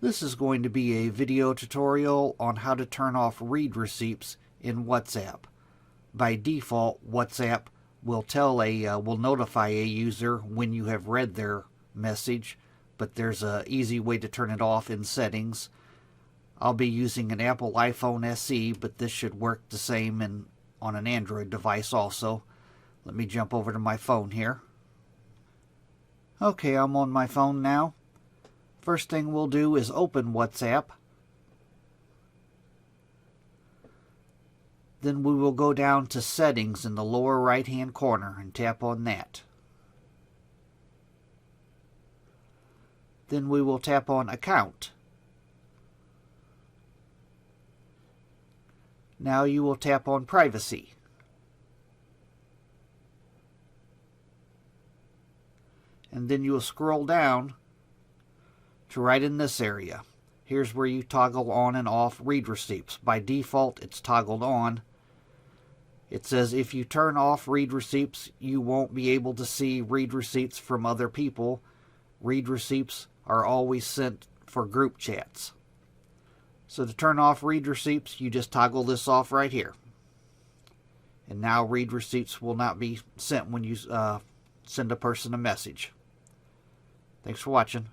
This is going to be a video tutorial on how to turn off read receipts in WhatsApp. By default, WhatsApp will notify a user when you have read their message, but there's an easy way to turn it off in settings. I'll be using an Apple iPhone SE, but this should work the same on an Android device also. Let me jump over to my phone here. Okay, I'm on my phone now. First thing we'll do is open WhatsApp. Then we will go down to Settings in the lower right hand corner and tap on that. Then we will tap on Account. Now you will tap on Privacy. And then you will scroll down to right in this area. Here's where you toggle on and off read receipts. By default, it's toggled on. It says if you turn off read receipts, you won't be able to see read receipts from other people. Read receipts are always sent for group chats. So to turn off read receipts, you just toggle this off right here. And now read receipts will not be sent when you send a person a message. Thanks for watching.